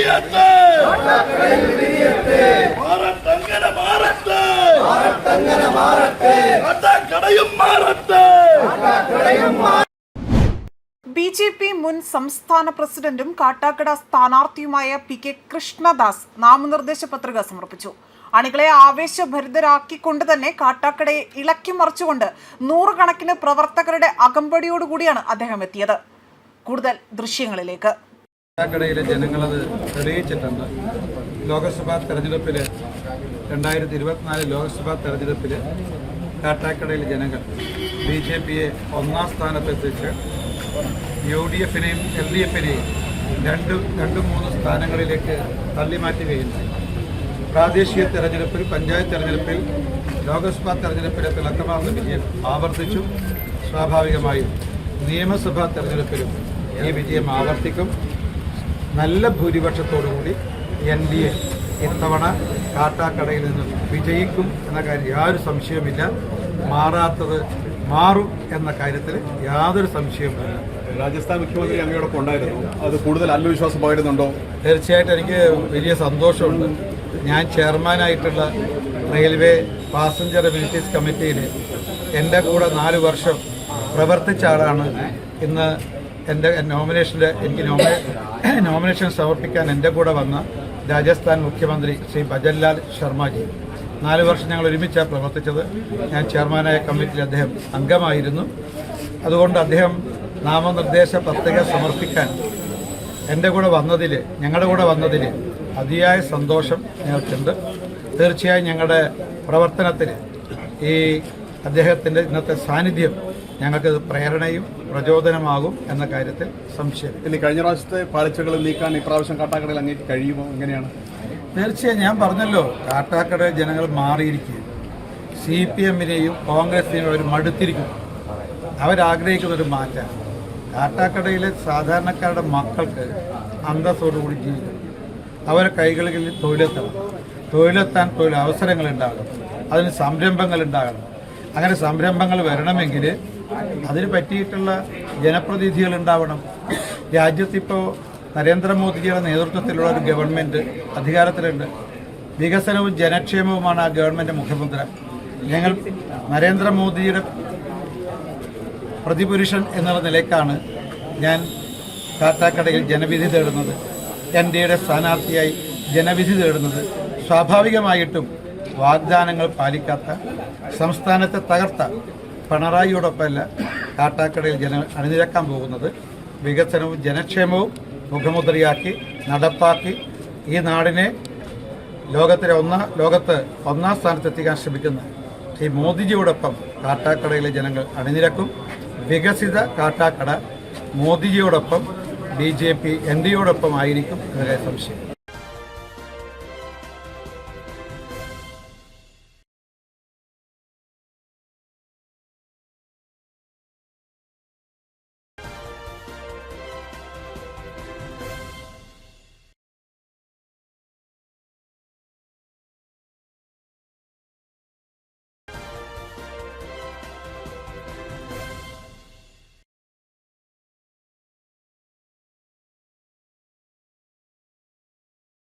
BJP മുൻ സംസ്ഥാന പ്രസിഡന്റും കാട്ടാക്കട സ്ഥാനാർത്ഥിയുമായ PK കൃഷ്ണദാസ് നാമനിർദ്ദേശ പത്രിക സമർപ്പിച്ചു. അണികളെ ആവേശഭരിതരാക്കിക്കൊണ്ട് തന്നെ കാട്ടാക്കടയെ ഇളക്കി മറിച്ചുകൊണ്ട് നൂറുകണക്കിന് പ്രവർത്തകരുടെ അകമ്പടിയോടുകൂടിയാണ് അദ്ദേഹം എത്തിയത്. കൂടുതൽ ദൃശ്യങ്ങളിലേക്ക്. കാട്ടാക്കടയിലെ ജനങ്ങളത് തെളിയിച്ചിട്ടുണ്ട്. ലോക്സഭാ തെരഞ്ഞെടുപ്പിൽ 2024 ലോക്സഭാ തെരഞ്ഞെടുപ്പിൽ കാട്ടാക്കടയിലെ ജനങ്ങൾ BJPയെ ഒന്നാം സ്ഥാനത്തെത്തിച്ച് UDFനെയും LDFനെയും രണ്ട് മൂന്ന് സ്ഥാനങ്ങളിലേക്ക് തള്ളിമാറ്റുകയുണ്ടായി. പ്രാദേശിക തെരഞ്ഞെടുപ്പിൽ, പഞ്ചായത്ത് തെരഞ്ഞെടുപ്പിൽ, ലോക്സഭാ തെരഞ്ഞെടുപ്പിലെ തിളക്കമാർന്ന വിജയം ആവർത്തിച്ചു. സ്വാഭാവികമായും നിയമസഭാ തെരഞ്ഞെടുപ്പിലും ഈ വിജയം ആവർത്തിക്കും. നല്ല ഭൂരിപക്ഷത്തോടുകൂടി NDA ഇത്തവണ കാട്ടാക്കടയിൽ നിന്ന് വിജയിക്കും എന്ന കാര്യം യാതൊരു സംശയവുമില്ല. മാറാത്തത് മാറും എന്ന കാര്യത്തിൽ യാതൊരു സംശയവുമില്ല. രാജസ്ഥാൻ മുഖ്യമന്ത്രി അങ്ങയോടൊപ്പം ഉണ്ടായിരുന്നു. അത് കൂടുതൽ ആത്മവിശ്വാസം പകരുന്നുണ്ടോ? തീർച്ചയായിട്ടും എനിക്ക് വലിയ സന്തോഷമുണ്ട്. ഞാൻ ചെയർമാനായിട്ടുള്ള റെയിൽവേ പാസഞ്ചർ അമ്യൂണിറ്റീസ് കമ്മിറ്റിയിൽ എൻ്റെ കൂടെ 4 വർഷം പ്രവർത്തിച്ച ആളാണ്. ഇന്ന് എൻ്റെ എനിക്ക് നോമിനേഷൻ സമർപ്പിക്കാൻ എൻ്റെ കൂടെ വന്ന രാജസ്ഥാൻ മുഖ്യമന്ത്രി ശ്രീ ഭജൻലാൽ ശർമ്മജി. 4 വർഷം ഞങ്ങൾ ഒരുമിച്ചാണ് പ്രവർത്തിച്ചത്. ഞാൻ ചെയർമാനായ കമ്മിറ്റിയിൽ അദ്ദേഹം അംഗമായിരുന്നു. അതുകൊണ്ട് അദ്ദേഹം നാമനിർദ്ദേശ പത്രിക സമർപ്പിക്കാൻ ഞങ്ങളുടെ കൂടെ വന്നതിൽ അതിയായ സന്തോഷം ഞങ്ങൾക്കുണ്ട്. തീർച്ചയായും ഞങ്ങളുടെ പ്രവർത്തനത്തിൽ ഈ അദ്ദേഹത്തിൻ്റെ ഇന്നത്തെ സാന്നിധ്യം ഞങ്ങൾക്ക് പ്രേരണയും പ്രചോദനമാകും എന്ന കാര്യത്തിൽ സംശയം. ഇനി കഴിഞ്ഞ പ്രാവശ്യത്തെ പാളിച്ചകൾ നീക്കാൻ ഇപ്രാവശ്യം കാട്ടാക്കടയിൽ അങ്ങേക്ക് കഴിയുമോ? എങ്ങനെയാണ്? തീർച്ചയായും ഞാൻ പറഞ്ഞല്ലോ, കാട്ടാക്കട ജനങ്ങൾ മാറിയിരിക്കുകയും CPMനെയും കോൺഗ്രസിനെയും അവർ മടുത്തിരിക്കുന്നു. അവരാഗ്രഹിക്കുന്നൊരു മാറ്റം. കാട്ടാക്കടയിലെ സാധാരണക്കാരുടെ മക്കൾക്ക് അന്തസ്സോടുകൂടി ജീവിക്കണം. അവരെ കൈകളിൽ തൊഴിലെത്താൻ തൊഴിലവസരങ്ങൾ ഉണ്ടാകണം. അതിന് സംരംഭങ്ങൾ ഉണ്ടാകണം. അങ്ങനെ സംരംഭങ്ങൾ വരണമെങ്കിൽ അതിന് പറ്റിയിട്ടുള്ള ജനപ്രതിനിധികൾ ഉണ്ടാവണം. രാജ്യത്തിപ്പോൾ നരേന്ദ്രമോദിജിയുടെ നേതൃത്വത്തിലുള്ള ഒരു ഗവൺമെൻറ് അധികാരത്തിലുണ്ട്. വികസനവും ജനക്ഷേമവുമാണ് ആ ഗവൺമെൻറ് മുഖ്യമന്ത്രം. ഞങ്ങൾ നരേന്ദ്രമോദിജിയുടെ പ്രതിപുരുഷൻ എന്നുള്ള നിലയ്ക്കാണ് ഞാൻ കാട്ടാക്കടയിൽ ജനവിധി തേടുന്നത്. NDAയുടെ സ്ഥാനാർത്ഥിയായി ജനവിധി തേടുന്നത്. സ്വാഭാവികമായിട്ടും വാഗ്ദാനങ്ങൾ പാലിക്കാത്ത, സംസ്ഥാനത്തെ തകർത്ത പിണറായിയോടൊപ്പമല്ല കാട്ടാക്കടയിൽ അണിനിരക്കാൻ പോകുന്നത്. വികസനവും ജനക്ഷേമവും മുഖമുദ്രയാക്കി നടപ്പാക്കി ഈ നാടിനെ ലോകത്ത് ഒന്നാം സ്ഥാനത്തെത്തിക്കാൻ ശ്രമിക്കുന്ന ഈ മോദിജിയോടൊപ്പം കാട്ടാക്കടയിലെ ജനങ്ങൾ അണിനിരക്കും. വികസിത കാട്ടാക്കട മോദിജിയോടൊപ്പം BJP NDAയോടൊപ്പം ആയിരിക്കും എന്നതിലെ സംശയം.